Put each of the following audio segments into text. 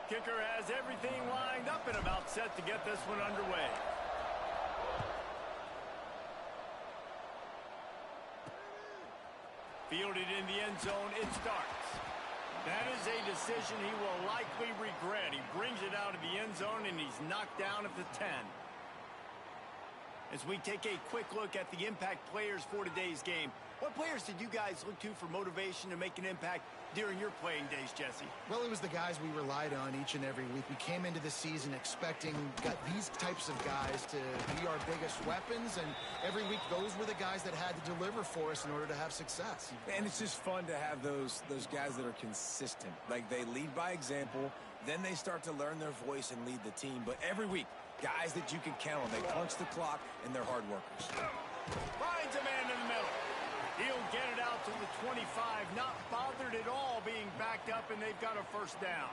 Kicker has everything lined up and about set to get this one underway. Fielded in the end zone, it starts. That is a decision he will likely regret. He brings it out of the end zone, and he's knocked down at the 10. As we take a quick look at the impact players for today's game, what players did you guys look to for motivation to make an impact during your playing days, Jesse? Well, it was the guys we relied on each and every week. We came into the season expecting these types of guys to be our biggest weapons, and every week those were the guys that had to deliver for us in order to have success. And it's just fun to have those guys that are consistent. Like, they lead by example, then they start to learn their voice and lead the team. But every week, guys that you can count on. They punch the clock, and they're hard workers. Finds a man in the middle. He'll get it out to the 25, not bothered at all being backed up, and they've got a first down.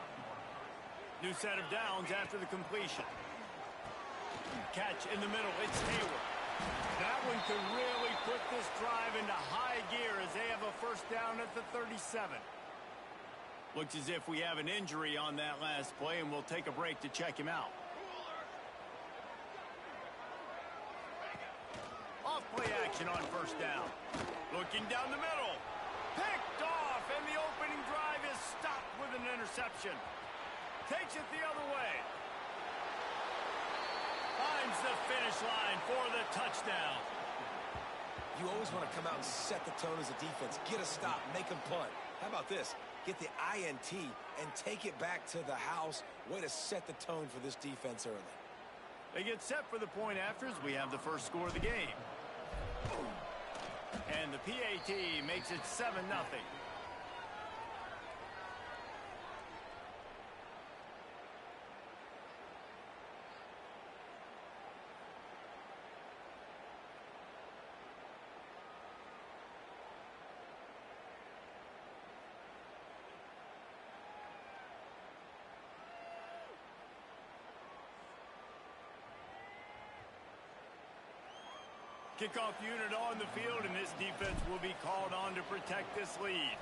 New set of downs after the completion. Catch in the middle, it's Hayward. That one could really put this drive into high gear as they have a first down at the 37. Looks as if we have an injury on that last play, and we'll take a break to check him out. Off-play action on first down. Looking down the middle. Picked off, and the opening drive is stopped with an interception. Takes it the other way. Finds the finish line for the touchdown. You always want to come out and set the tone as a defense. Get a stop, make them punt. How about this? Get the INT and take it back to the house. Way to set the tone for this defense early. They get set for the point afters. We have the first score of the game. And the PAT makes it 7-0. Kickoff unit on the field, and this defense will be called on to protect this lead.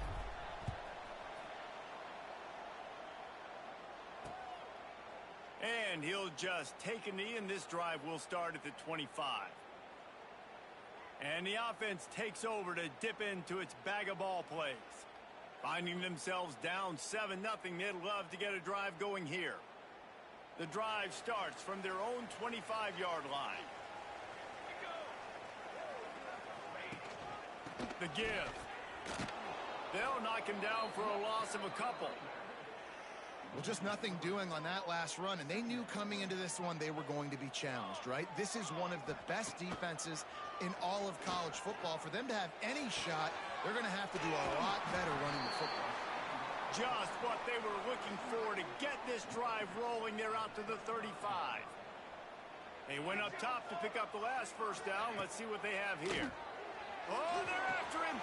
And he'll just take a knee, and this drive will start at the 25. And the offense takes over to dip into its bag of ball plays. Finding themselves down 7-0, they'd love to get a drive going here. The drive starts from their own 25-yard line. The give. They'll knock him down for a loss of a couple. Well, just nothing doing on that last run, and they knew coming into this one they were going to be challenged, right? This is one of the best defenses in all of college football. For them to have any shot, they're going to have to do a lot better running the football. Just what they were looking for to get this drive rolling. They're out to the 35. They went up top to pick up the last first down. Let's see what they have here. Oh, they're after him.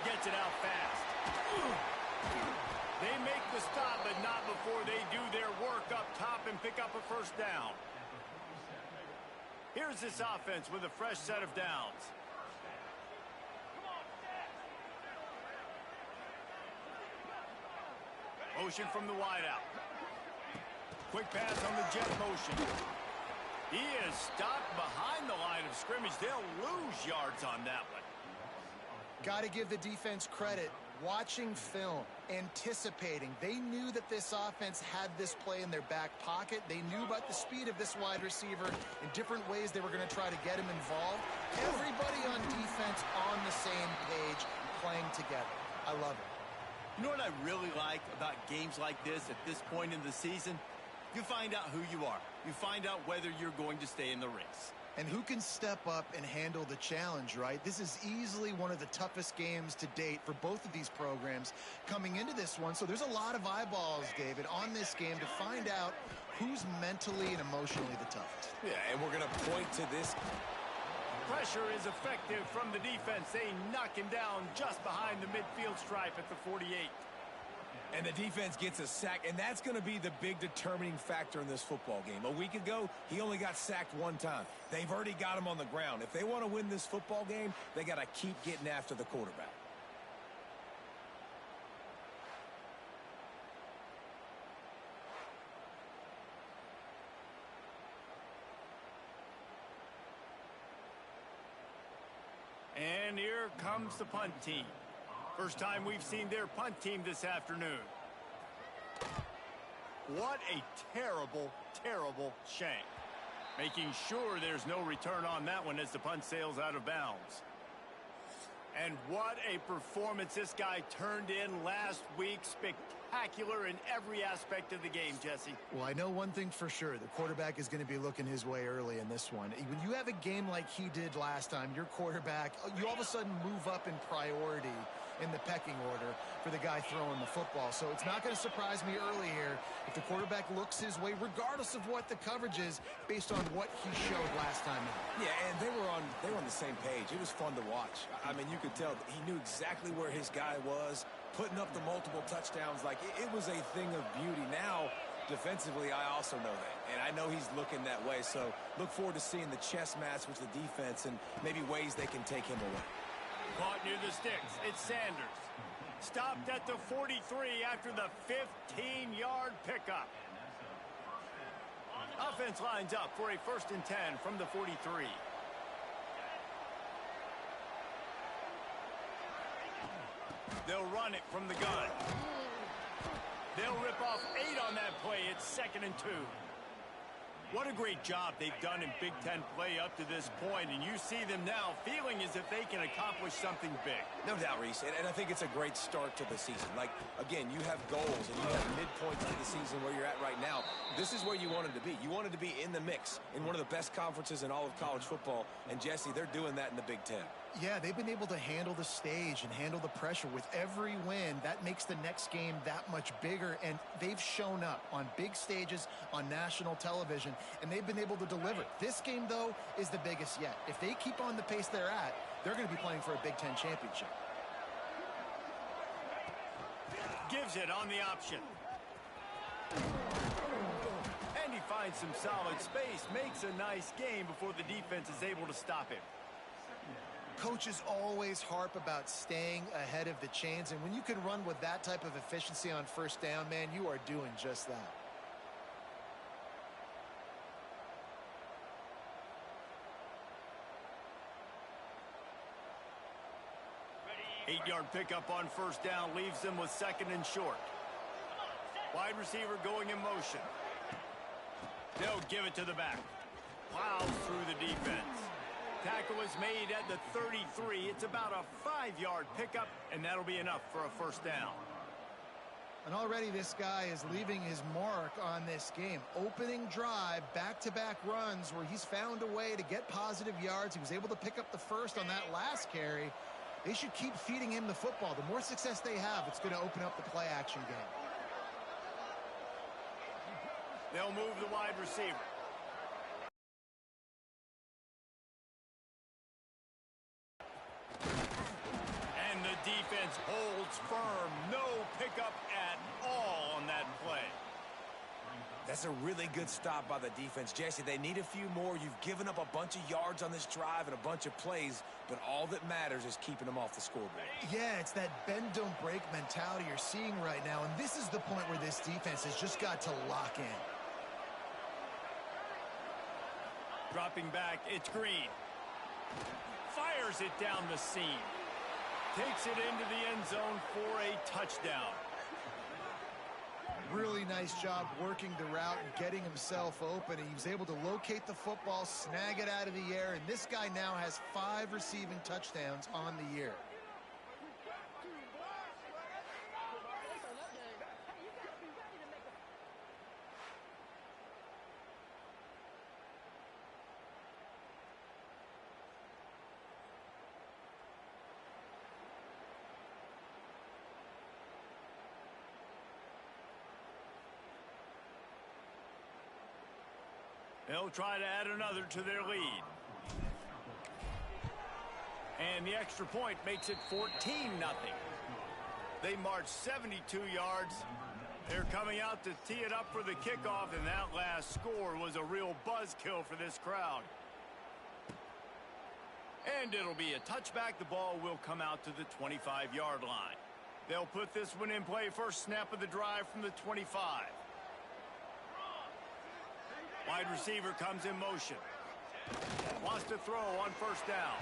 Gets it out fast. They make the stop, but not before they do their work up top and pick up a first down. Here's this offense with a fresh set of downs. Motion from the wideout. Quick pass on the jet motion. He is stopped behind the line of scrimmage. They'll lose yards on that one. Got to give the defense credit. Watching film, anticipating. They knew that this offense had this play in their back pocket. They knew about the speed of this wide receiver. In different ways they were going to try to get him involved. Everybody on defense on the same page, playing together. I love it. You know what I really like about games like this at this point in the season? You find out who you are. You find out whether you're going to stay in the race. And who can step up and handle the challenge, right? This is easily one of the toughest games to date for both of these programs coming into this one. So there's a lot of eyeballs, David, on this game to find out who's mentally and emotionally the toughest. Yeah, and we're going to point to this. Pressure is effective from the defense. They knock him down just behind the midfield stripe at the 48. And the defense gets a sack, and that's going to be the big determining factor in this football game. A week ago, he only got sacked one time. They've already got him on the ground. If they want to win this football game, they got to keep getting after the quarterback. And here comes the punt team. First time we've seen their punt team this afternoon. What a terrible, terrible shank. Making sure there's no return on that one as the punt sails out of bounds. And what a performance this guy turned in last week. Spectacular in every aspect of the game, Jesse. Well, I know one thing for sure. The quarterback is going to be looking his way early in this one. When you have a game like he did last time, your quarterback, you all of a sudden move up in priority in the pecking order for the guy throwing the football. So it's not going to surprise me early here if the quarterback looks his way, regardless of what the coverage is, based on what he showed last time out. Yeah, and they were on the same page. It was fun to watch. I mean, you could tell he knew exactly where his guy was, putting up the multiple touchdowns. Like, it was a thing of beauty. Now, defensively, I also know that. And I know he's looking that way. So look forward to seeing the chess match with the defense and maybe ways they can take him away. Caught near the sticks. It's Sanders. Stopped at the 43 after the 15-yard pickup. Offense lines up for a 1st and 10 from the 43. They'll run it from the gun. They'll rip off 8 on that play. It's 2nd and 2. What a great job they've done in Big Ten play up to this point, and you see them now feeling as if they can accomplish something big. No doubt, Reese, and I think it's a great start to the season. Like, again, you have goals and you have midpoints to the season where you're at right now. This is where you wanted to be. You wanted to be in the mix in one of the best conferences in all of college football, and Jesse, they're doing that in the Big Ten. Yeah, they've been able to handle the stage and handle the pressure. With every win, that makes the next game that much bigger, and they've shown up on big stages on national television, and they've been able to deliver. This game, though, is the biggest yet. If they keep on the pace they're at, they're going to be playing for a Big Ten championship. Gives it on the option. And he finds some solid space, makes a nice game before the defense is able to stop him. Coaches always harp about staying ahead of the chains, and when you can run with that type of efficiency on 1st down, man, you are doing just that. Eight-yard pickup on 1st down leaves them with 2nd and short. Wide receiver going in motion. They'll give it to the back. Plows through the defense. Tackle is made at the 33. It's about a 5-yard pickup, and that'll be enough for a 1st down. And already this guy is leaving his mark on this game. Opening drive, back-to-back runs where he's found a way to get positive yards. He was able to pick up the 1st on that last carry. They should keep feeding him the football. The more success they have, it's going to open up the play-action game. They'll move the wide receiver. And the defense holds firm. No pickup at all on that play. That's a really good stop by the defense. Jesse, they need a few more. You've given up a bunch of yards on this drive and a bunch of plays, but all that matters is keeping them off the scoreboard. Yeah, it's that bend, don't break mentality you're seeing right now, and this is the point where this defense has just got to lock in. Dropping back, it's Green. Fires it down the seam. Takes it into the end zone for a touchdown. Really nice job working the route and getting himself open. He was able to locate the football, snag it out of the air, and this guy now has 5 receiving touchdowns on the year. They'll try to add another to their lead. And the extra point makes it 14-0. They march 72 yards. They're coming out to tee it up for the kickoff, and that last score was a real buzzkill for this crowd. And it'll be a touchback. The ball will come out to the 25-yard line. They'll put this one in play. First snap of the drive from the 25. Wide receiver comes in motion. Wants to throw on first down.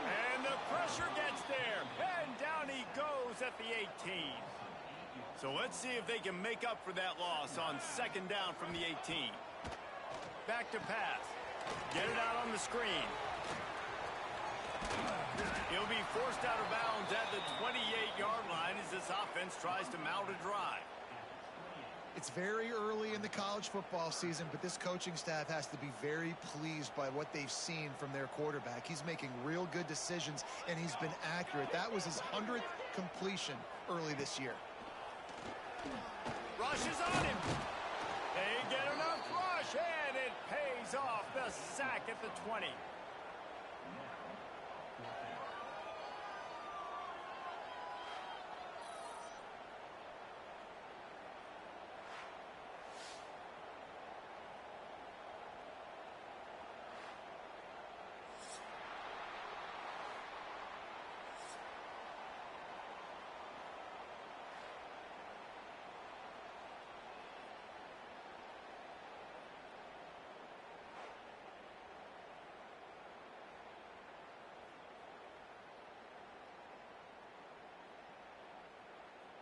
And the pressure gets there. And down he goes at the 18. So let's see if they can make up for that loss on second down from the 18. Back to pass. Get it out on the screen. He'll be forced out of bounds at the 28-yard line as this offense tries to mount a drive. It's very early in the college football season, but this coaching staff has to be very pleased by what they've seen from their quarterback. He's making real good decisions, and he's been accurate. That was his 100th completion early this year. Rush is on him. They get enough rush, and it pays off. The sack at the 20.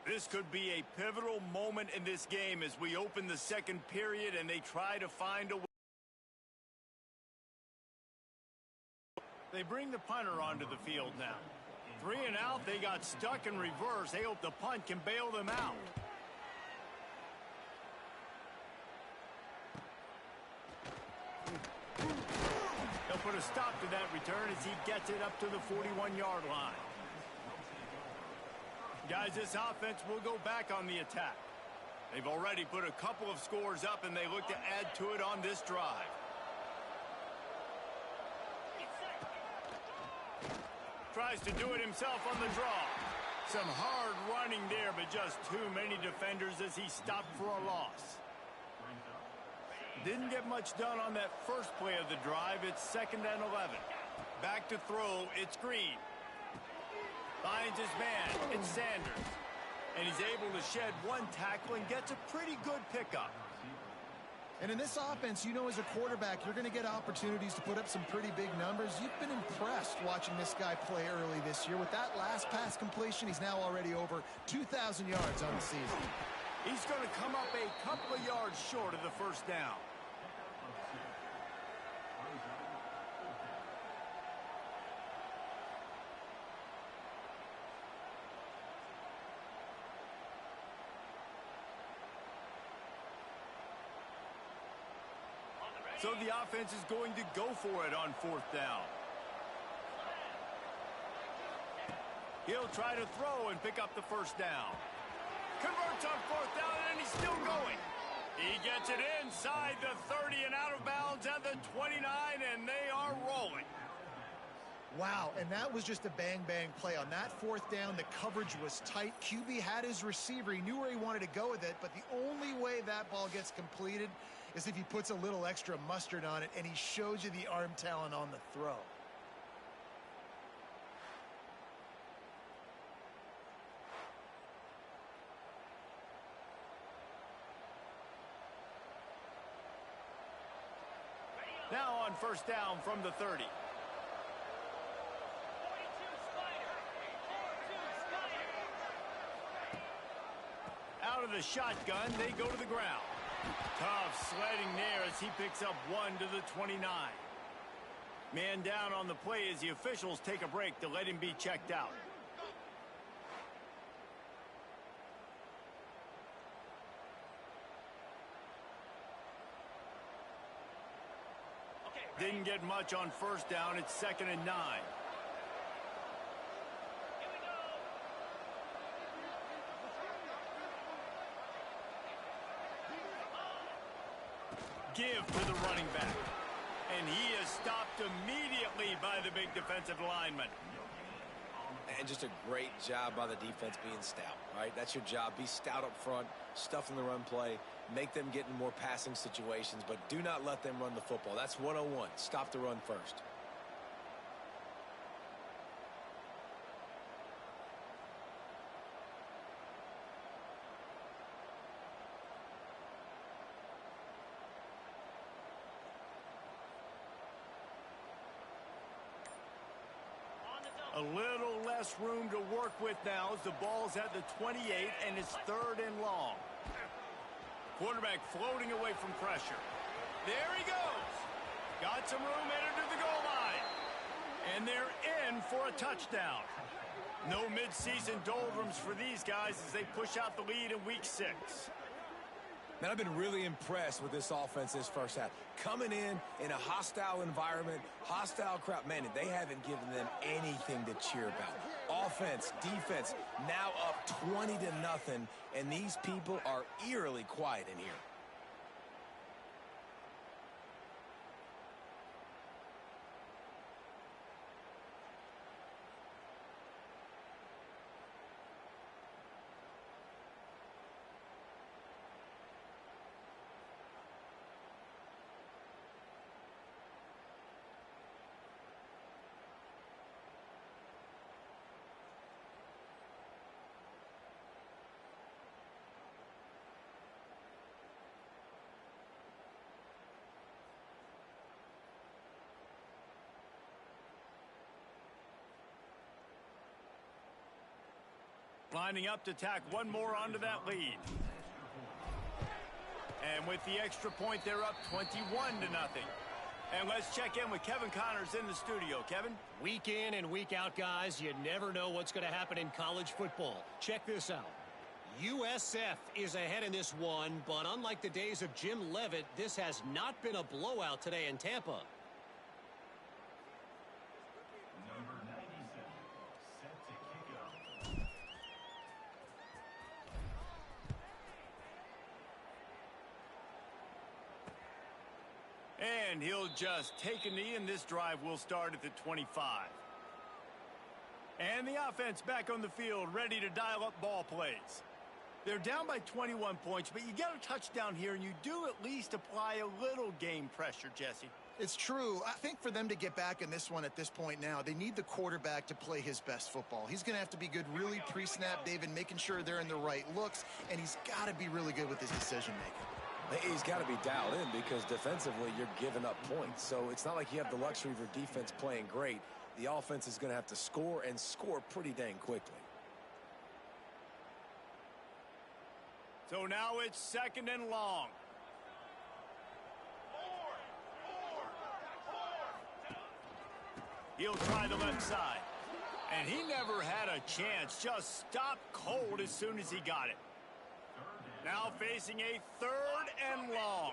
This could be a pivotal moment in this game as we open the second period and they try to find a way. They bring the punter onto the field now. 3 and out, they got stuck in reverse. They hope the punt can bail them out. They'll put a stop to that return as he gets it up to the 41-yard line. Guys, this offense will go back on the attack. They've already put a couple of scores up, and they look to add to it on this drive. Tries to do it himself on the draw. Some hard running there, but just too many defenders as he stopped for a loss. Didn't get much done on that first play of the drive. It's 2nd and 11. Back to throw. It's Green. Finds his man. It's Sanders. And he's able to shed one tackle and gets a pretty good pickup. And in this offense, you know, as a quarterback, you're going to get opportunities to put up some pretty big numbers. You've been impressed watching this guy play early this year. With that last pass completion, he's now already over 2,000 yards on the season. He's going to come up a couple of yards short of the first down. So the offense is going to go for it on 4th down. He'll try to throw and pick up the first down. Converts on 4th down, and he's still going. He gets it inside the 30 and out of bounds at the 29, and they are rolling. Wow, and that was just a bang-bang play. On that 4th down, the coverage was tight. QB had his receiver. He knew where he wanted to go with it, but the only way that ball gets completed is if he puts a little extra mustard on it, and he shows you the arm talent on the throw. Now on 1st down from the 30. Out of the shotgun, they go to the ground. Tough sledding there as he picks up 1 to the 29. Man down on the play as the officials take a break to let him be checked out. Didn't get much on 1st down. It's 2nd and 9. Give to the running back. And he is stopped immediately by the big defensive lineman. And just a great job by the defense being stout, right? That's your job. Be stout up front, stuff in the run play, make them get in more passing situations, but do not let them run the football. That's 101. Stop the run first. A little less room to work with now as the ball's at the 28 and it's 3rd and long. Quarterback floating away from pressure. There he goes. Got some room headed to the goal line. And they're in for a touchdown. No midseason doldrums for these guys as they push out the lead in week 6. Man, I've been really impressed with this offense this first half. Coming in a hostile environment, hostile crowd. Man, they haven't given them anything to cheer about. Offense, defense, now up 20-0, and these people are eerily quiet in here. Lining up to tack one more onto that lead. And with the extra point, they're up 21-0. And let's check in with Kevin Connors in the studio. Kevin? Week in and week out, guys, you never know what's going to happen in college football. Check this out. USF is ahead in this one, but unlike the days of Jim Leavitt, this has not been a blowout today in Tampa. And he'll just take a knee, and this drive will start at the 25. And the offense back on the field, ready to dial up ball plays. They're down by 21 points, but you get a touchdown here, and you do at least apply a little game pressure, Jesse. It's true. I think for them to get back in this one at this point now, they need the quarterback to play his best football. He's going to have to be good really pre-snap, David, making sure they're in the right looks, and he's got to be really good with his decision-making. He's got to be dialed in because defensively you're giving up points. So it's not like you have the luxury of your defense playing great. The offense is going to have to score and score pretty dang quickly. So now it's 2nd and long. He'll try the left side. And he never had a chance. Just stopped cold as soon as he got it. Now facing a 3rd and long.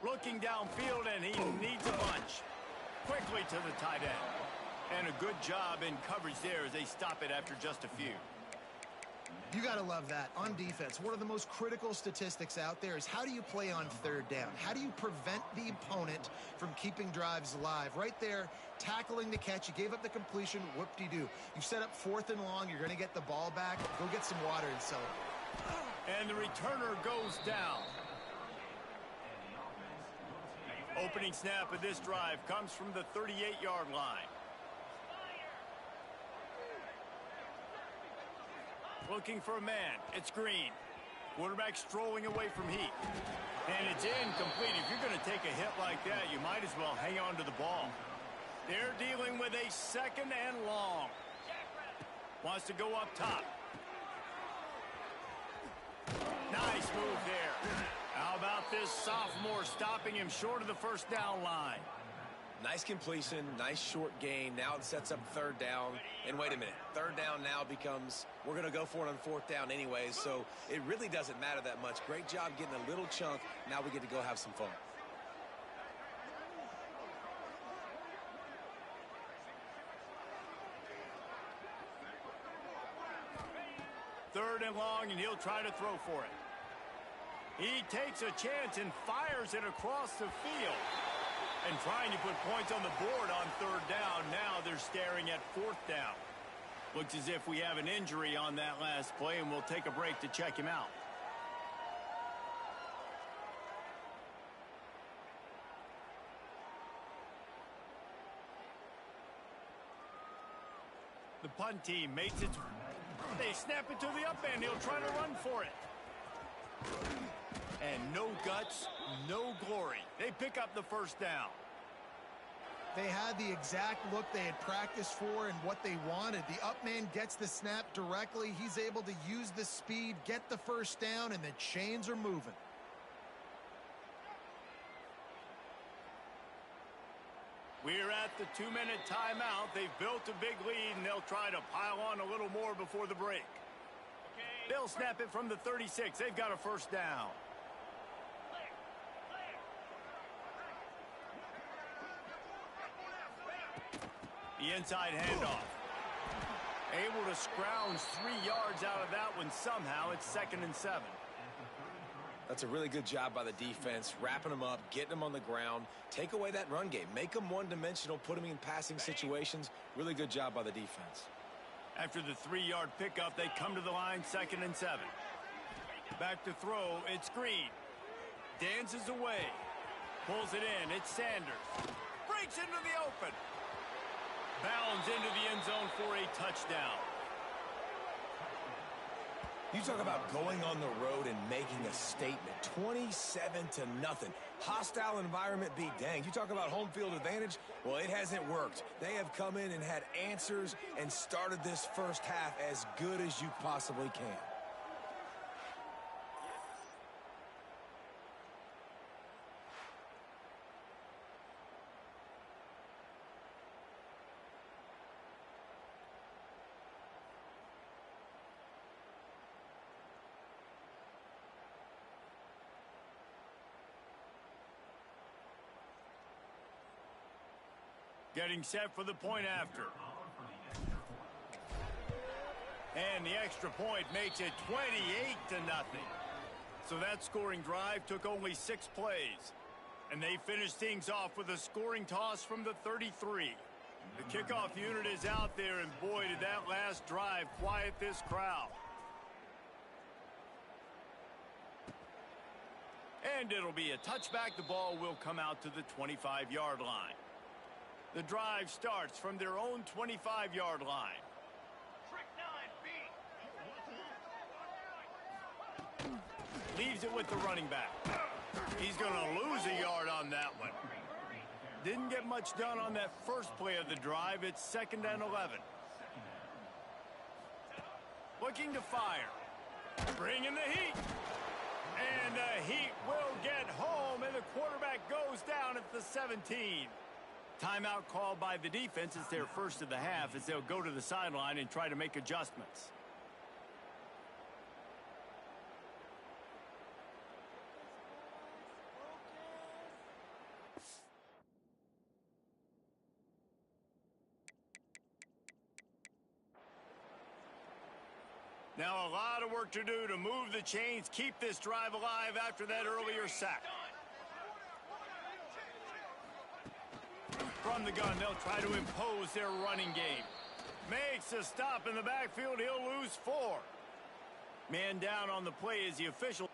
Looking downfield, and he needs a bunch. Quickly to the tight end. And a good job in coverage there as they stop it after just a few. You got to love that. On defense, one of the most critical statistics out there is how do you play on 3rd down? How do you prevent the opponent from keeping drives alive? Right there, tackling the catch. You gave up the completion. Whoop-de-doo. You set up 4th and long. You're going to get the ball back. Go get some water and celebrate. And the returner goes down. Opening snap of this drive comes from the 38-yard line. Looking for a man. It's Green. Quarterback strolling away from heat. And it's incomplete. If you're going to take a hit like that, you might as well hang on to the ball. They're dealing with a 2nd and long. Wants to go up top. Nice move there. How about this sophomore stopping him short of the 1st down line? Nice completion, nice short gain. Now it sets up 3rd down. And wait a minute, 3rd down now becomes, we're going to go for it on 4th down anyways, so it really doesn't matter that much. Great job getting a little chunk. Now we get to go have some fun. Third and long, and he'll try to throw for it. He takes a chance and fires it across the field. And trying to put points on the board on 3rd down. Now they're staring at 4th down. Looks as if we have an injury on that last play, and we'll take a break to check him out. The punt team makes it. They snap it to the up end. He'll try to run for it. And no guts, no glory. They pick up the 1st down. They had the exact look they had practiced for and what they wanted. The up man gets the snap directly. He's able to use the speed, get the first down, and the chains are moving. We're at the 2-minute timeout. They've built a big lead, and they'll try to pile on a little more before the break. They'll snap it from the 36. They've got a first down. The inside handoff. Able to scrounge 3 yards out of that one somehow. It's 2nd and 7. That's a really good job by the defense, wrapping them up, getting them on the ground. Take away that run game. Make them one-dimensional, put them in passing situations. Really good job by the defense. After the 3-yard pickup, they come to the line, 2nd and 7. Back to throw, it's Green. Dances away. Pulls it in, it's Sanders. Breaks into the open. Bounds into the end zone for a touchdown. You talk about going on the road and making a statement. 27-0. Hostile environment be danged. You talk about home field advantage. Well, it hasn't worked. They have come in and had answers and started this first half as good as you possibly can. Getting set for the point after. And the extra point makes it 28-0. So that scoring drive took only 6 plays. And they finished things off with a scoring toss from the 33. The kickoff unit is out there, and boy, did that last drive quiet this crowd. And it'll be a touchback. The ball will come out to the 25-yard line. The drive starts from their own 25-yard line. Leaves it with the running back. He's going to lose a yard on that one. Didn't get much done on that first play of the drive. It's 2nd and 11. Looking to fire. Bringing the heat. And the heat will get home, and the quarterback goes down at the 17. Timeout called by the defense. It's their first of the half as they'll go to the sideline and try to make adjustments. Now a lot of work to do to move the chains, keep this drive alive after that earlier sack. From the gun, they'll try to impose their running game. Makes a stop in the backfield. He'll lose 4. Man down on the play is the official.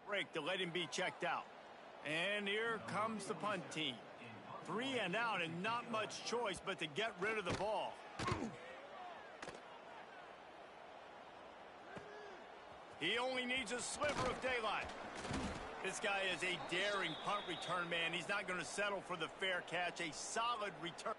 Break to let him be checked out. And here comes the punt team. 3 and out, and not much choice but to get rid of the ball. He only needs a sliver of daylight. This guy is a daring punt return man. He's not going to settle for the fair catch. A solid return.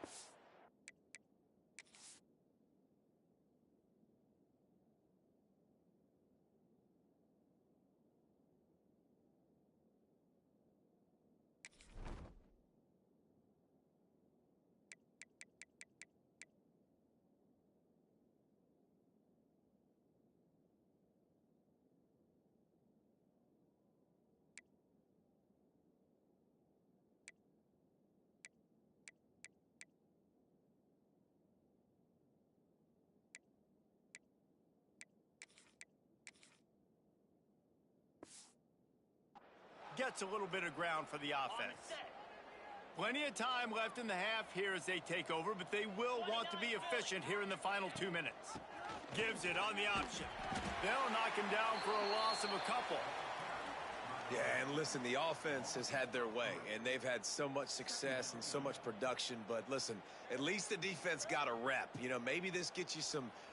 Gets a little bit of ground for the offense. Plenty of time left in the half here as they take over, but they will want to be efficient here in the final 2 minutes. Gives it on the option. They'll knock him down for a loss of a couple. Yeah, and listen, the offense has had their way, and they've had so much success and so much production. But listen, at least the defense got a rep. You know, maybe this gets you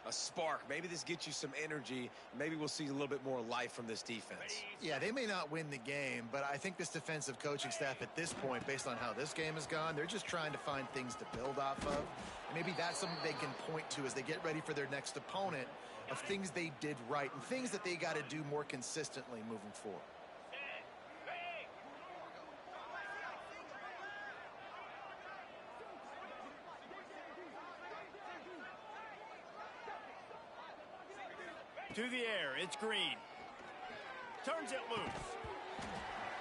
a spark. Maybe this gets you some energy. Maybe we'll see a little bit more life from this defense. Yeah, they may not win the game, but I think this defensive coaching staff at this point, based on how this game has gone, they're just trying to find things to build off of. And maybe that's something they can point to as they get ready for their next opponent, of things they did right and things that they got to do more consistently moving forward. To the air, it's Green. Turns it loose.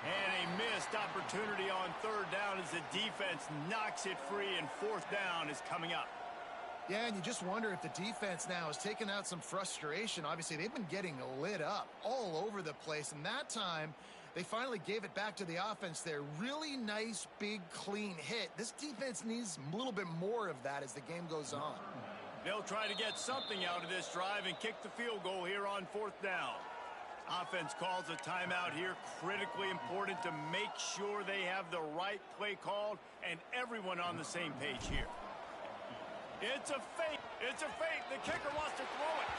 And a missed opportunity on third down as the defense knocks it free, and fourth down is coming up. Yeah, and you just wonder if the defense now has taken out some frustration. Obviously, they've been getting lit up all over the place, and that time they finally gave it back to the offense there. Really nice, big, clean hit. This defense needs a little bit more of that as the game goes on. They'll try to get something out of this drive and kick the field goal here on fourth down. Offense calls a timeout here. Critically important to make sure they have the right play called and everyone on the same page here. It's a fake. It's a fake. The kicker wants to throw it.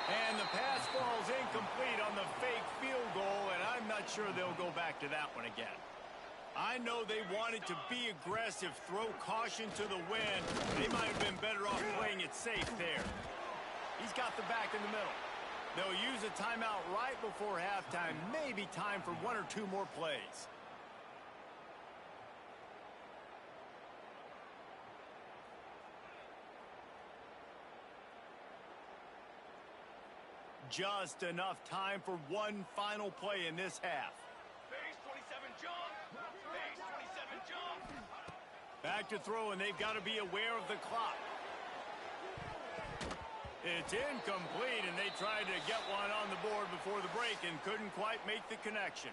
And the pass falls incomplete on the fake field goal, and I'm not sure they'll go back to that one again. I know they wanted to be aggressive, throw caution to the wind. They might have been better off playing it safe there. He's got the back in the middle. They'll use a timeout right before halftime. Maybe time for one or two more plays. Just enough time for one final play in this half. Base 27 jump. Base 27 jump. Back to throw, and they've got to be aware of the clock. It's incomplete, and they tried to get one on the board before the break and couldn't quite make the connection.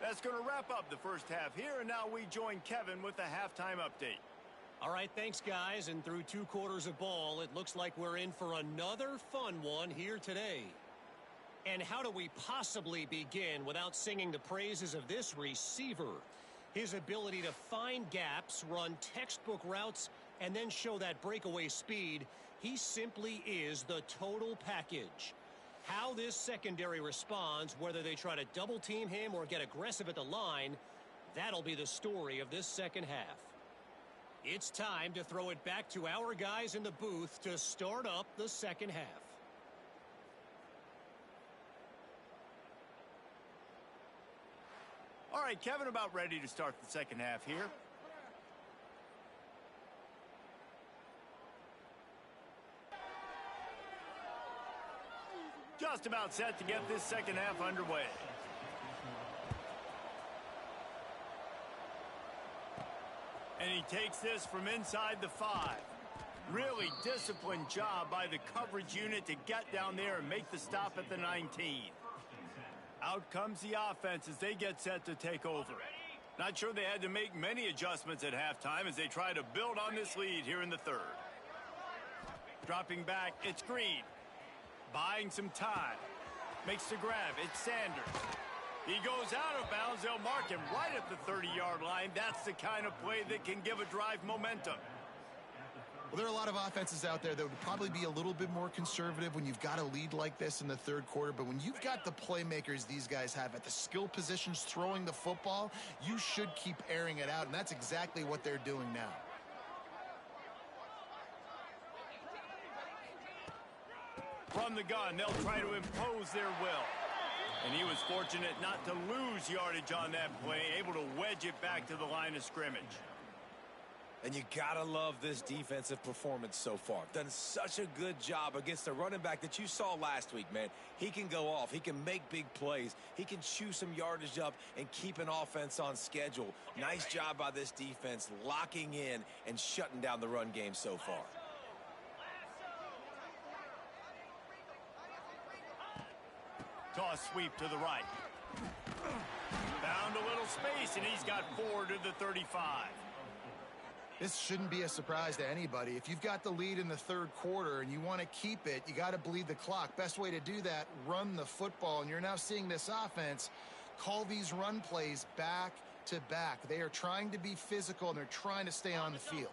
That's going to wrap up the first half here, and now we join Kevin with the halftime update. All right, thanks, guys. And through 2 quarters of ball, it looks like we're in for another fun one here today. And how do we possibly begin without singing the praises of this receiver? His ability to find gaps, run textbook routes, and then show that breakaway speed. He simply is the total package. How this secondary responds, whether they try to double team him or get aggressive at the line, that'll be the story of this second half. It's time to throw it back to our guys in the booth to start up the second half. All right, Kevin, about ready to start the second half here. Just about set to get this second half underway. And he takes this from inside the 5. Really disciplined job by the coverage unit to get down there and make the stop at the 19. Out comes the offense as they get set to take over. Not sure they had to make many adjustments at halftime as they try to build on this lead here in the third. Dropping back, it's Green. Buying some time. Makes the grab, it's Sanders. He goes out of bounds. They'll mark him right at the 30-yard line. That's the kind of play that can give a drive momentum. Well, there are a lot of offenses out there that would probably be a little bit more conservative when you've got a lead like this in the third quarter. But when you've got the playmakers these guys have at the skill positions throwing the football, you should keep airing it out. And that's exactly what they're doing now. From the gun, they'll try to impose their will. And he was fortunate not to lose yardage on that play, able to wedge it back to the line of scrimmage. And you gotta love this defensive performance so far. Done such a good job against the running back that you saw last week, man. He can go off. He can make big plays. He can chew some yardage up and keep an offense on schedule. Nice job by this defense locking in and shutting down the run game so far. Toss sweep to the right. Found a little space, and he's got 4 to the 35. This shouldn't be a surprise to anybody. If you've got the lead in the third quarter and you want to keep it, you got to bleed the clock. Best way to do that, run the football. And you're now seeing this offense call these run plays back to back. They are trying to be physical, and they're trying to stay on the field.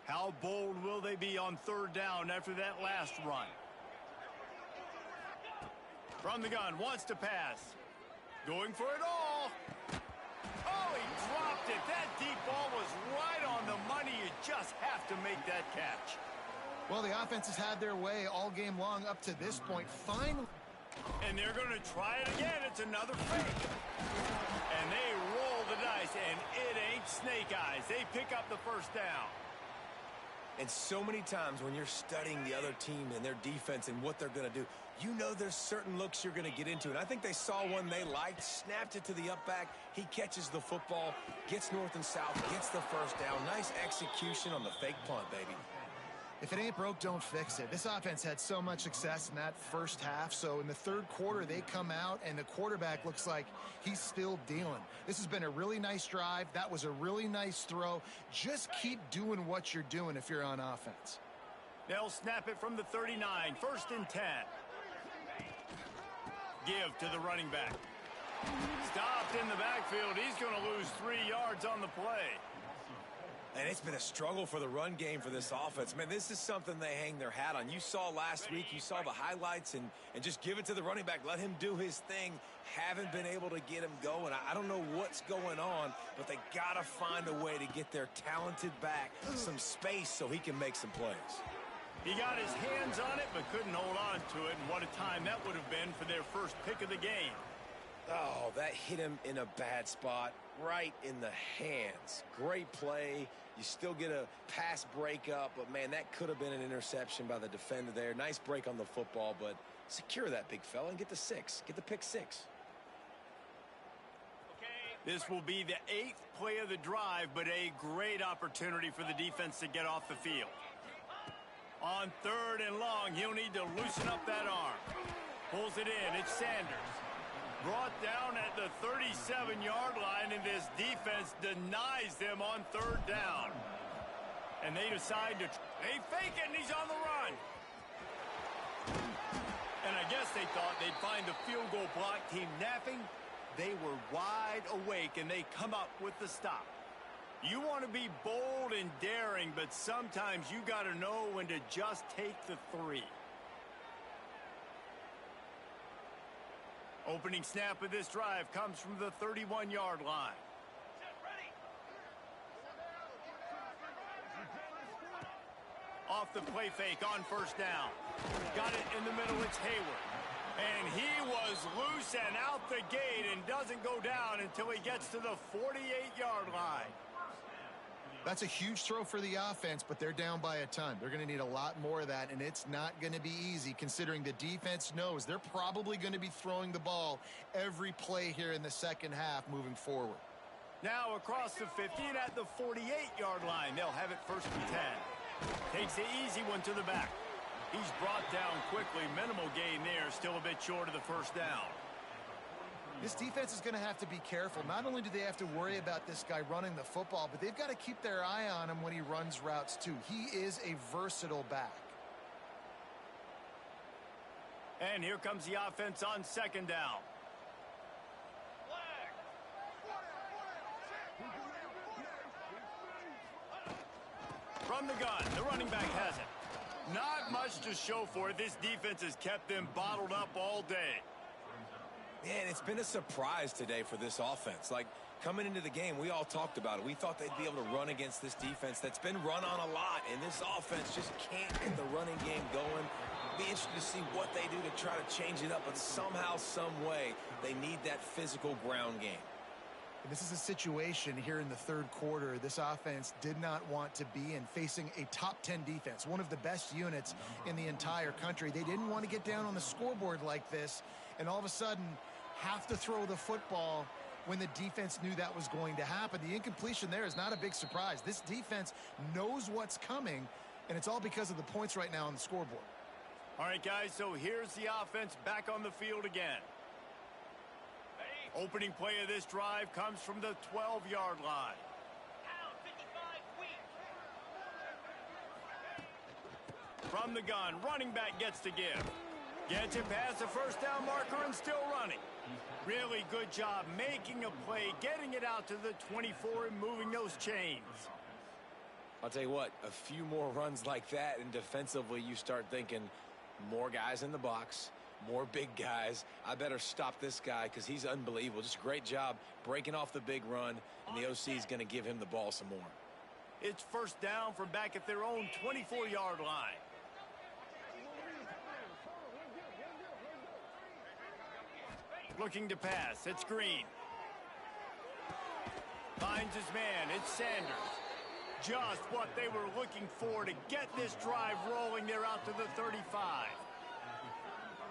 How bold will they be on third down after that last run? From the gun, wants to pass. Going for it all. Oh, he dropped it. That deep ball was right on the money. You just have to make that catch. Well, the offense has had their way all game long up to this point. Finally. And they're going to try it again. It's another fake. And they roll the dice, and it ain't snake eyes. They pick up the first down. And so many times when you're studying the other team and their defense and what they're going to do, you know there's certain looks you're going to get into. And I think they saw one they liked, snapped it to the up back. He catches the football, gets north and south, gets the first down. Nice execution on the fake punt, baby. If it ain't broke, don't fix it. This offense had so much success in that first half, so in the third quarter, they come out, and the quarterback looks like he's still dealing. This has been a really nice drive. That was a really nice throw. Just keep doing what you're doing if you're on offense. They'll snap it from the 39, 1st and 10. Give to the running back. Stopped in the backfield. He's going to lose 3 yards on the play. And it's been a struggle for the run game for this offense. Man, this is something they hang their hat on. You saw last week, you saw the highlights, and just give it to the running back. Let him do his thing. Haven't been able to get him going. I don't know what's going on, but they got to find a way to get their talented back some space so he can make some plays. He got his hands on it, but couldn't hold on to it. And what a time that would have been for their first pick of the game. Oh, that hit him in a bad spot, right in the hands. Great play. You still get a pass breakup, but, man, that could have been an interception by the defender there. Nice break on the football, but secure that big fella and get the 6. Get the pick 6. This will be the 8th play of the drive, but a great opportunity for the defense to get off the field. On 3rd and long, he'll need to loosen up that arm. Pulls it in. It's Sanders. Brought down at the 37-yard line, and this defense denies them on 3rd down. And they decide to they fake it, and he's on the run. And I guess they thought they'd find the field goal block team napping. They were wide awake, and they come up with the stop. You want to be bold and daring, but sometimes you got to know when to just take the 3. Opening snap of this drive comes from the 31-yard line. Off the play fake on 1st down. Got it in the middle. It's Hayward. And he was loose and out the gate and doesn't go down until he gets to the 48-yard line. That's a huge throw for the offense, but they're down by a ton. They're going to need a lot more of that, and it's not going to be easy considering the defense knows they're probably going to be throwing the ball every play here in the second half moving forward. Now across the 50 and at the 48-yard line. They'll have it 1st and 10. Takes the easy one to the back. He's brought down quickly. Minimal gain there. Still a bit short of the 1st down. This defense is going to have to be careful. Not only do they have to worry about this guy running the football, but they've got to keep their eye on him when he runs routes too. He is a versatile back. And here comes the offense on 2nd down. From the gun, the running back has it. Not much to show for it. This defense has kept them bottled up all day. Man, it's been a surprise today for this offense. Like, coming into the game, we all talked about it. We thought they'd be able to run against this defense that's been run on a lot, and this offense just can't get the running game going. Be interested to see what they do to try to change it up, but somehow, some way, they need that physical ground game. And this is a situation here in the third quarter this offense did not want to be in, facing a top 10 defense, one of the best units in the entire country. They didn't want to get down on the scoreboard like this, and all of a sudden have to throw the football when the defense knew that was going to happen. The incompletion there is not a big surprise. This defense knows what's coming, and it's all because of the points right now on the scoreboard. All right, guys, so here's the offense back on the field again. Opening play of this drive comes from the 12-yard line. From the gun, running back gets to give. Gets it past the first down marker and still running. Really good job making a play, getting it out to the 24 and moving those chains. I'll tell you what, a few more runs like that, and defensively you start thinking more guys in the box, more big guys. I better stop this guy because he's unbelievable. Just a great job breaking off the big run, and the OC is going to give him the ball some more. It's first down from back at their own 24-yard line. Looking to pass. It's Green. Finds his man. It's Sanders. Just what they were looking for to get this drive rolling. They're out to the 35.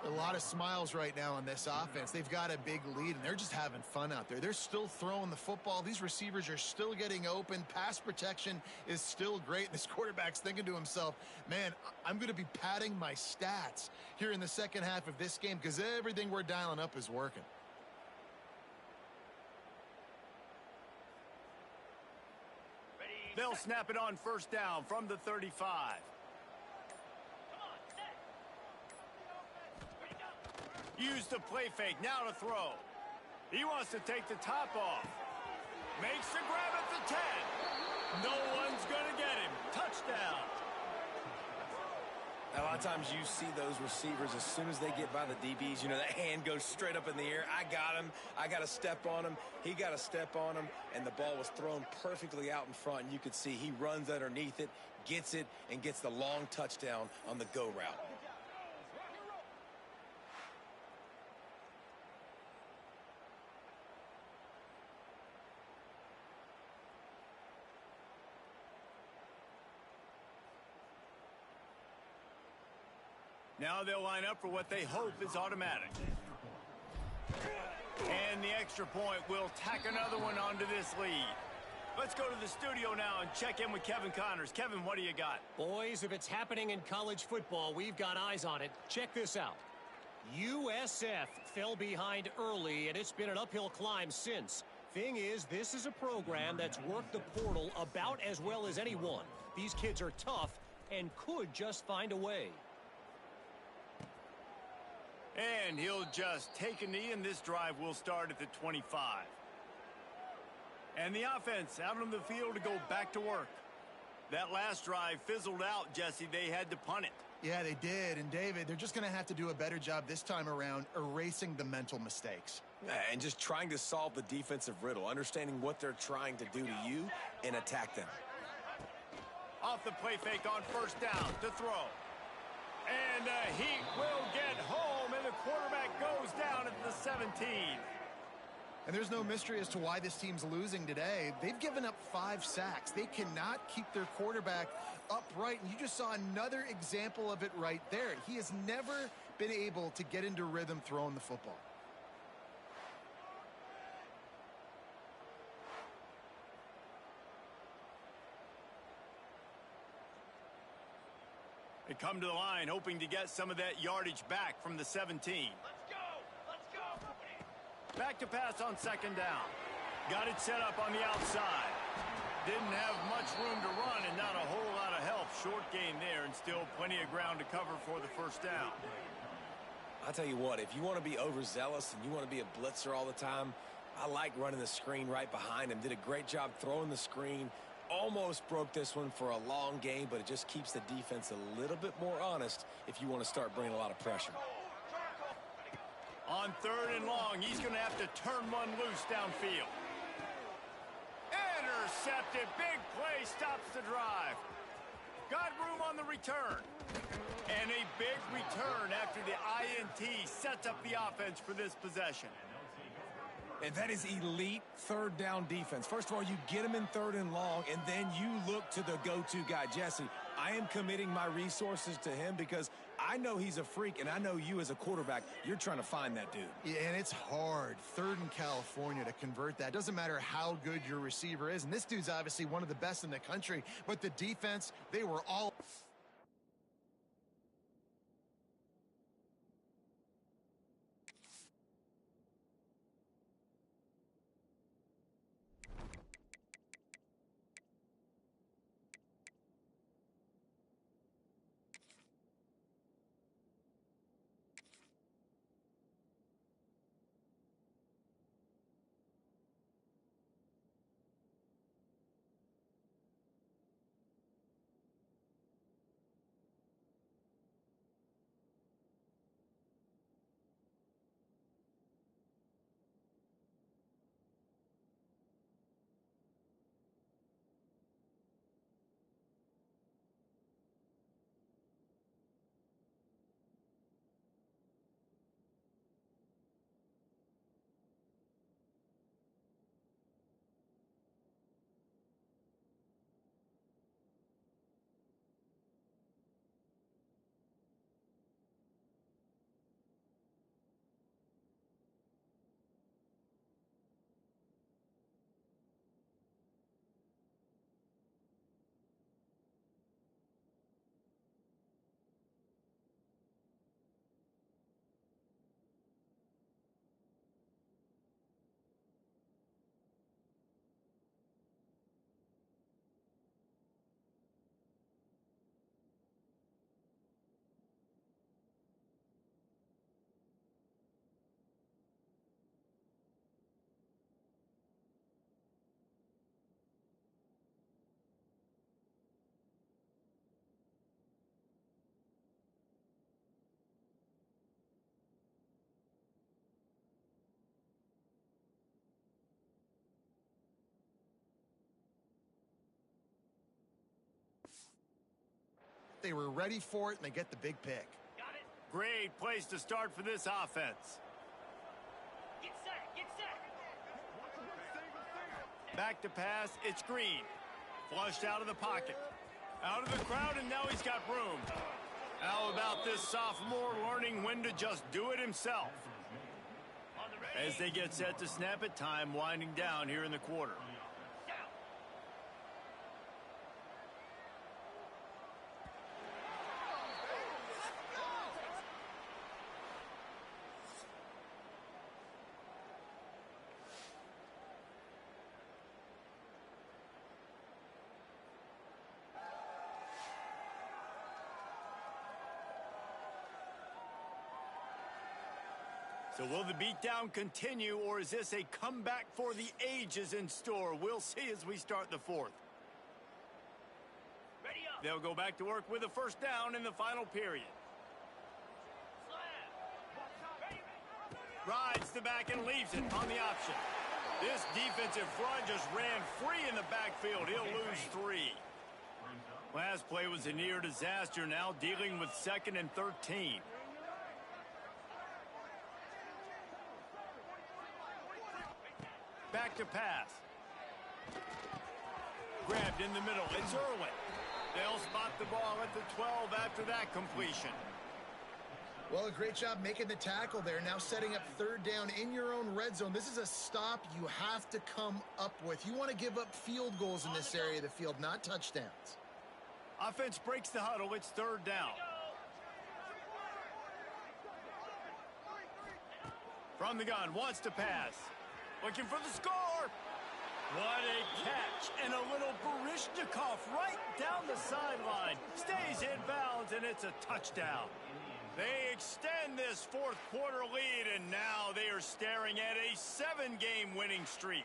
A lot of smiles right now on this offense. They've got a big lead, and they're just having fun out there. They're still throwing the football. These receivers are still getting open. Pass protection is still great. This quarterback's thinking to himself, man, I'm going to be padding my stats here in the second half of this game because everything we're dialing up is working. They'll snap it on first down from the 35. Use the play fake, now to throw. He wants to take the top off. Makes the grab at the 10. No one's going to get him. Touchdown. A lot of times you see those receivers, as soon as they get by the DBs, you know, that hand goes straight up in the air. I got him. I got to step on him. He got to step on him, and the ball was thrown perfectly out in front. And you could see he runs underneath it, gets it, and gets the long touchdown on the go route. Now they'll line up for what they hope is automatic. And the extra point will tack another one onto this lead. Let's go to the studio now and check in with Kevin Connors. Kevin, what do you got? Boys, if it's happening in college football, we've got eyes on it. Check this out. USF fell behind early, and it's been an uphill climb since. Thing is, this is a program that's worked the portal about as well as anyone. These kids are tough and could just find a way. And he'll just take a knee, and this drive will start at the 25. And the offense out on the field to go back to work. That last drive fizzled out, Jesse. They had to punt it. Yeah, they did. And, David, they're just going to have to do a better job this time around erasing the mental mistakes. And just trying to solve the defensive riddle, understanding what they're trying to do to you and attack them. Off the play fake on first down to throw. And he will get home, and the quarterback goes down at the 17. And there's no mystery as to why this team's losing today. They've given up 5 sacks. They cannot keep their quarterback upright, and you just saw another example of it right there. He has never been able to get into rhythm throwing the football. They come to the line hoping to get some of that yardage back from the 17. Let's go! Let's go! Back to pass on second down. Got it set up on the outside. Didn't have much room to run and not a whole lot of help. Short gain there and still plenty of ground to cover for the first down. I'll tell you what, if you want to be overzealous and you want to be a blitzer all the time, I like running the screen right behind him. Did a great job throwing the screen. Almost broke this one for a long game, but it just keeps the defense a little bit more honest if you want to start bringing a lot of pressure. On third and long, he's going to have to turn one loose downfield. Intercepted. Big play stops the drive. Got room on the return. And a big return after the INT sets up the offense for this possession. And that is elite third down defense. First of all, you get him in third and long, and then you look to the go-to guy, Jesse. I am committing my resources to him because I know he's a freak, and I know you as a quarterback, you're trying to find that dude. Yeah, and it's hard, third in California, to convert that. Doesn't matter how good your receiver is, and this dude's obviously one of the best in the country, but the defense, they were all... They were ready for it, and they get the big pick. Got it. Great place to start for this offense. Get set. Get set. Back to pass, it's Green. Flushed out of the pocket. Out of the crowd, and now he's got room. How about this sophomore learning when to just do it himself? On the ready. As they get set to snap it, time winding down here in the quarter. Down. So will the beatdown continue, or is this a comeback for the ages in store? We'll see as we start the fourth. Ready up. They'll go back to work with a first down in the final period. Slam. Ready. Rides the back and leaves it on the option. This defensive front just ran free in the backfield. He'll lose 3. Last play was a near disaster, now dealing with 2nd and 13. Back to pass. Grabbed in the middle. It's Irwin. They'll spot the ball at the 12 after that completion. Well, a great job making the tackle there. Now setting up third down in your own red zone. This is a stop you have to come up with. You want to give up field goals in this area of the field, not touchdowns. Offense breaks the huddle. It's third down. From the gun, wants to pass. Looking for the score. What a catch. And a little Barishnikov right down the sideline. Stays in bounds, and it's a touchdown. They extend this fourth quarter lead, and now they are staring at a 7-game winning streak.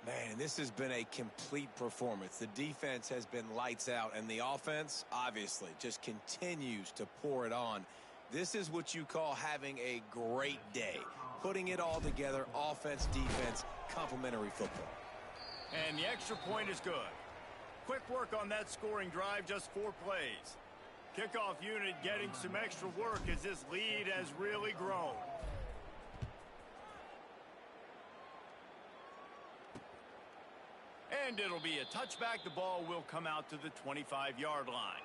Man, this has been a complete performance. The defense has been lights out, and the offense, obviously, just continues to pour it on. This is what you call having a great day. Putting it all together, offense, defense, complementary football. And the extra point is good. Quick work on that scoring drive, just 4 plays. Kickoff unit getting some extra work as this lead has really grown. And it'll be a touchback. The ball will come out to the 25-yard line.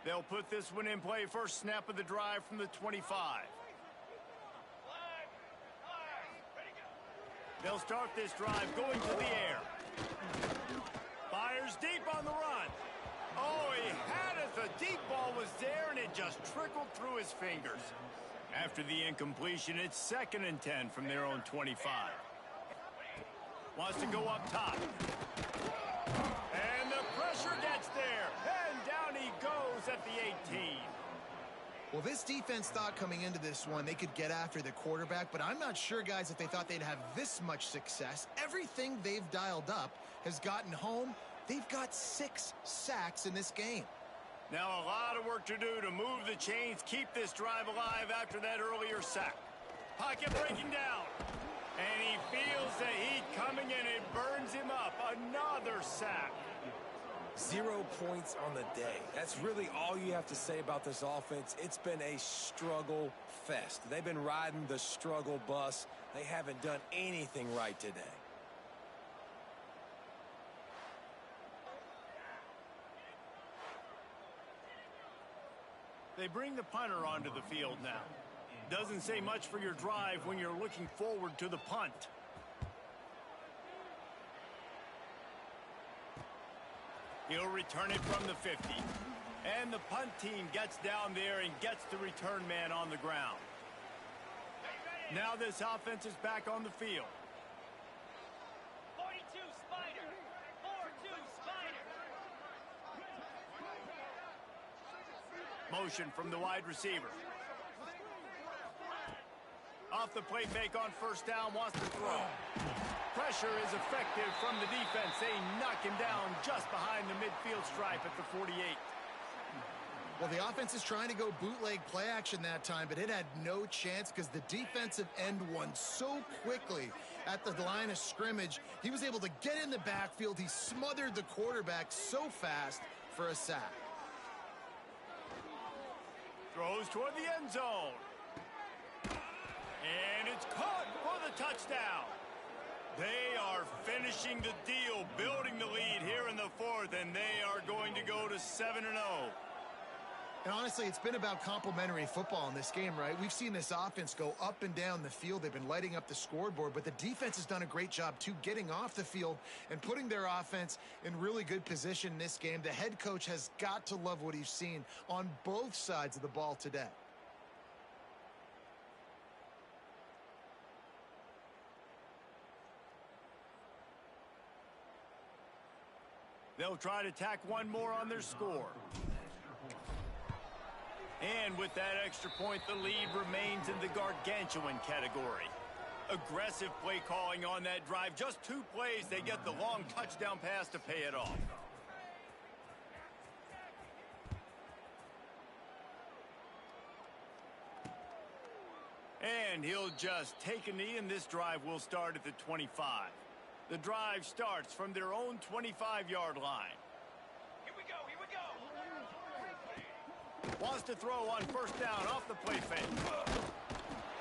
They'll put this one in play. First snap of the drive from the 25. They'll start this drive going to the air. Fires deep on the run. Oh, he had it. The deep ball was there, and it just trickled through his fingers. After the incompletion, it's 2nd and 10 from their own 25. Wants to go up top. And the pressure gets there. And down he goes at the 18. Well, this defense thought coming into this one they could get after the quarterback, but I'm not sure, guys, if they thought they'd have this much success. Everything they've dialed up has gotten home. They've got 6 sacks in this game. Now a lot of work to do to move the chains, keep this drive alive after that earlier sack. Pocket breaking down. And he feels the heat coming, and it burns him up. Another sack. 0 points on the day. That's really all you have to say about this offense. It's been a struggle fest. They've been riding the struggle bus. They haven't done anything right today. They bring the punter onto the field now. Doesn't say much for your drive when you're looking forward to the punt. He'll return it from the 50. And the punt team gets down there and gets the return man on the ground. Now this offense is back on the field. 42 Spider. 4-2 Spider. Motion from the wide receiver. Off the play fake on first down, wants to throw. Pressure is effective from the defense. They knock him down just behind the midfield stripe at the 48. Well, the offense is trying to go bootleg play action that time, but it had no chance because the defensive end won so quickly at the line of scrimmage. He was able to get in the backfield. He smothered the quarterback so fast for a sack. Throws toward the end zone. And it's caught for the touchdown. They are finishing the deal, building the lead here in the fourth, and they are going to go to 7-0. And honestly, it's been about complementary football in this game, right? We've seen this offense go up and down the field. They've been lighting up the scoreboard, but the defense has done a great job, too, getting off the field and putting their offense in really good position in this game. The head coach has got to love what he's seen on both sides of the ball today. They'll try to tack one more on their score. And with that extra point, the lead remains in the gargantuan category. Aggressive play calling on that drive. Just 2 plays, they get the long touchdown pass to pay it off. And he'll just take a knee, and this drive will start at the 25. The drive starts from their own 25-yard line. Here we go, here we go. Wants to throw on first down off the play fake.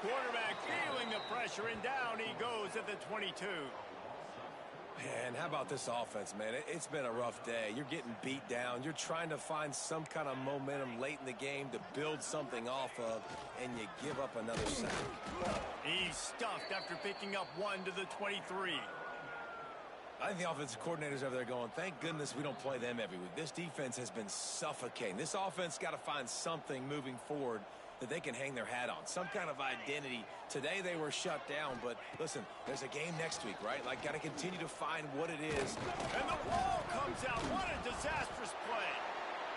Quarterback feeling the pressure, and down he goes at the 22. Man, how about this offense, man? It's been a rough day. You're getting beat down. You're trying to find some kind of momentum late in the game to build something off of, and you give up another sack. He's stuffed after picking up 1 to the 23. I think the offensive coordinators over there going, thank goodness we don't play them every week. This defense has been suffocating. This offense got to find something moving forward that they can hang their hat on, some kind of identity. Today they were shut down, but listen, there's a game next week, right? Like, got to continue to find what it is. And the ball comes out. What a disastrous play.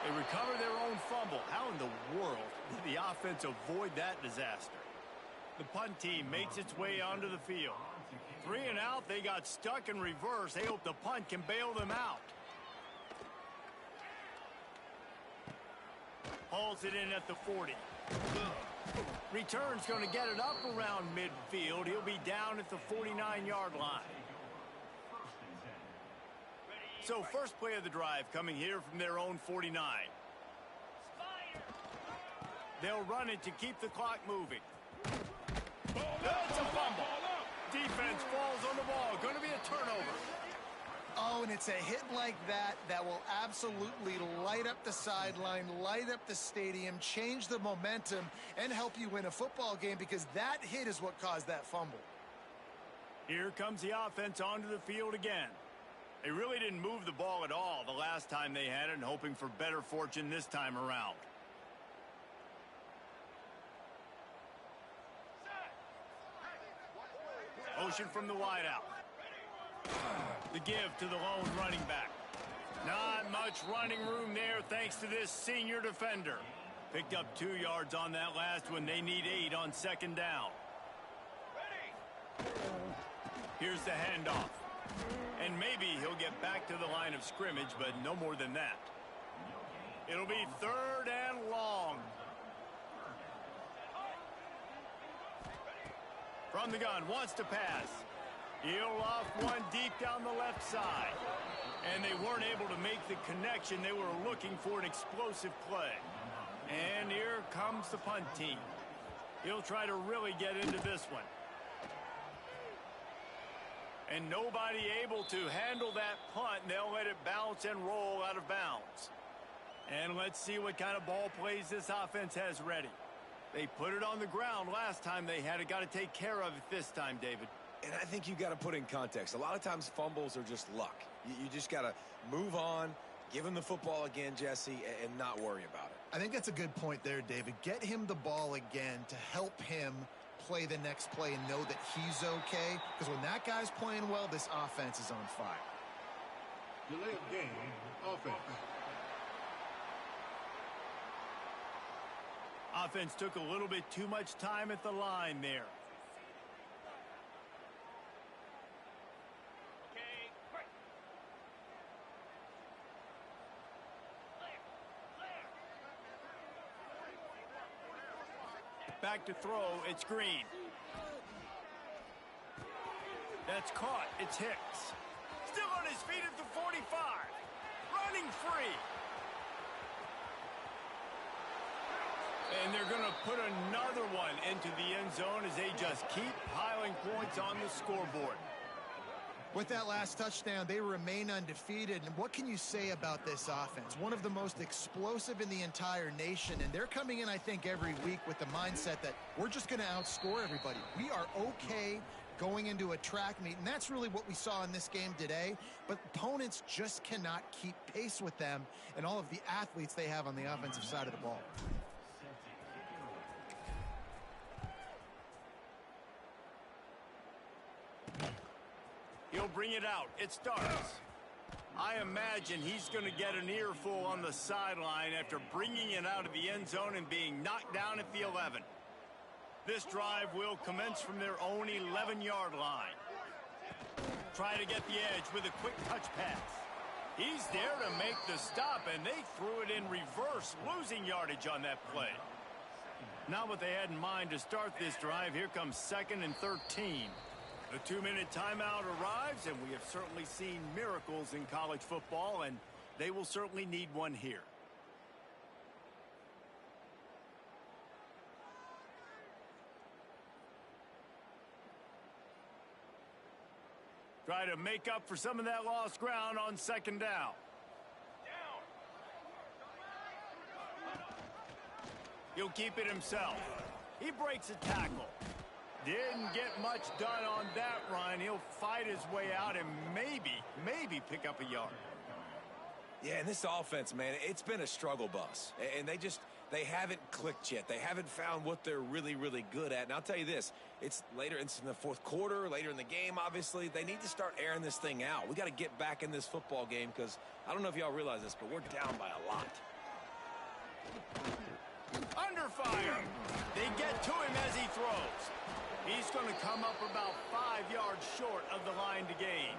They recover their own fumble. How in the world did the offense avoid that disaster? The punt team makes its way onto the field. 3 and out, they got stuck in reverse. They hope the punt can bail them out. Hauls it in at the 40. Return's going to get it up around midfield. He'll be down at the 49-yard line. So first play of the drive coming here from their own 49. They'll run it to keep the clock moving. That's a fumble. Defense falls on the ball. Going to be a turnover. Oh, and it's a hit like that that will absolutely light up the sideline, light up the stadium, change the momentum, and help you win a football game, because that hit is what caused that fumble. Here comes the offense onto the field again. They really didn't move the ball at all the last time they had it, and hoping for better fortune this time around. Motion from the wideout. The give to the lone running back. Not much running room there thanks to this senior defender. Picked up 2 yards on that last one. They need 8 on second down. Here's the handoff. And maybe he'll get back to the line of scrimmage, but no more than that. It'll be 3rd and long. From the gun, wants to pass. He'll off one deep down the left side. And they weren't able to make the connection. They were looking for an explosive play. And here comes the punt team. He'll try to really get into this one. And nobody able to handle that punt. They'll let it bounce and roll out of bounds. And let's see what kind of ball plays this offense has ready. They put it on the ground last time they had it. Got to take care of it this time, David. And I think you got to put in context. A lot of times fumbles are just luck. You just got to move on, give him the football again, Jesse, and not worry about it. I think that's a good point there, David. Get him the ball again to help him play the next play and know that he's okay. Because when that guy's playing well, this offense is on fire. Delay of game, offense. Offense took a little bit too much time at the line there. Okay, great. Back to throw, it's Green. That's caught, it's Hicks. Still on his feet at the 45. Running free. And they're going to put another one into the end zone as they just keep piling points on the scoreboard. With that last touchdown, they remain undefeated. And what can you say about this offense? One of the most explosive in the entire nation. And they're coming in, I think, every week with the mindset that we're just going to outscore everybody. We are okay going into a track meet. And that's really what we saw in this game today. But opponents just cannot keep pace with them and all of the athletes they have on the offensive side of the ball. He'll bring it out. It starts. I imagine he's going to get an earful on the sideline after bringing it out of the end zone and being knocked down at the 11. This drive will commence from their own 11-yard line. Try to get the edge with a quick touch pass. He's there to make the stop, and they threw it in reverse, losing yardage on that play. Not what they had in mind to start this drive. Here comes 2nd and 13. The 2-minute timeout arrives, and we have certainly seen miracles in college football, and they will certainly need one here. Try to make up for some of that lost ground on 2nd down. He'll keep it himself. He breaks a tackle. Didn't get much done on that run. He'll fight his way out and maybe pick up a yard. Yeah, and this offense, man, it's been a struggle bus. And they haven't clicked yet. They haven't found what they're really, really good at. And I'll tell you this, it's later in the fourth quarter, later in the game, obviously. They need to start airing this thing out. We got to get back in this football game because I don't know if y'all realize this, but we're down by a lot. Under fire. They get to him as he throws. He's going to come up about 5 yards short of the line to gain.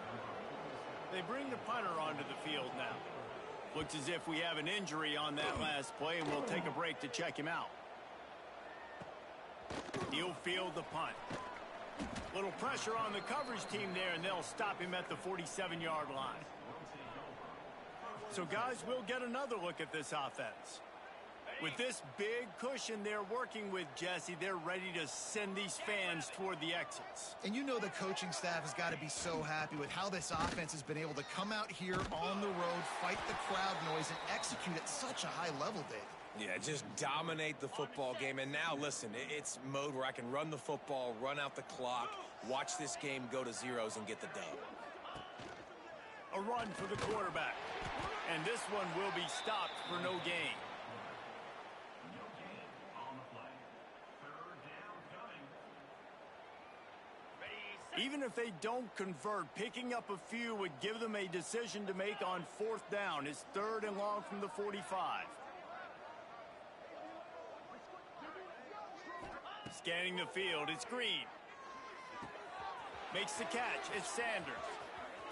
They bring the punter onto the field now. Looks as if we have an injury on that last play, and we'll take a break to check him out. He'll field the punt. Little pressure on the coverage team there, and they'll stop him at the 47-yard line. So, guys, we'll get another look at this offense. With this big cushion they're working with, Jesse, they're ready to send these fans toward the exits. And you know the coaching staff has got to be so happy with how this offense has been able to come out here on the road, fight the crowd noise, and execute at such a high level, David. Yeah, just dominate the football game. And now, listen, it's mode where I can run the football, run out the clock, watch this game go to zeros and get the dub. A run for the quarterback. And this one will be stopped for no gain. Even if they don't convert, picking up a few would give them a decision to make on 4th down. It's 3rd and long from the 45. Scanning the field, it's Green. Makes the catch, it's Sanders.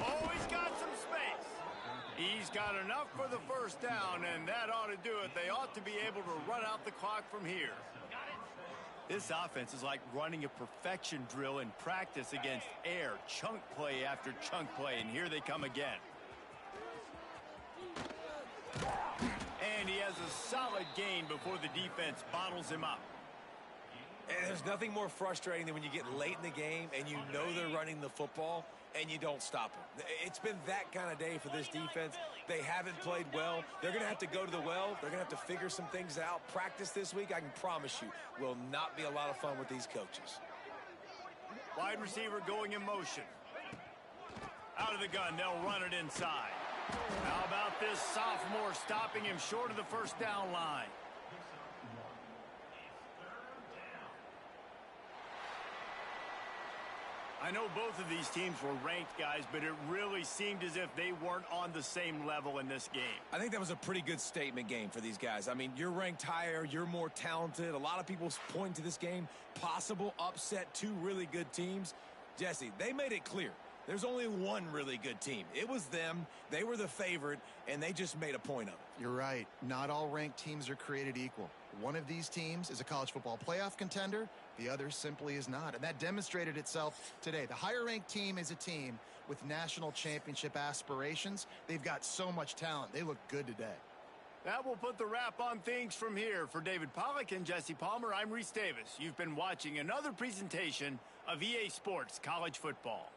Oh, he's got some space. He's got enough for the 1st down, and that ought to do it. They ought to be able to run out the clock from here. This offense is like running a perfection drill in practice against air. Chunk play after chunk play, and here they come again. And he has a solid gain before the defense bottles him up. And there's nothing more frustrating than when you get late in the game and you know they're running the football and you don't stop them. It's been that kind of day for this defense. They haven't played well. They're going to have to go to the well. They're going to have to figure some things out. Practice this week, I can promise you, will not be a lot of fun with these coaches. Wide receiver going in motion. Out of the gun, they'll run it inside. How about this sophomore stopping him short of the 1st down line? I know both of these teams were ranked, guys, but it really seemed as if they weren't on the same level in this game. I think that was a pretty good statement game for these guys. I mean, you're ranked higher, you're more talented. A lot of people point to this game, possible upset, 2 really good teams. Jesse, they made it clear. There's only one really good team. It was them. They were the favorite, and they just made a point of it. You're right. Not all ranked teams are created equal. One of these teams is a college football playoff contender. The other simply is not. And that demonstrated itself today. The higher-ranked team is a team with national championship aspirations. They've got so much talent. They look good today. That will put the wrap on things from here. For David Pollack and Jesse Palmer, I'm Reese Davis. You've been watching another presentation of EA Sports College Football.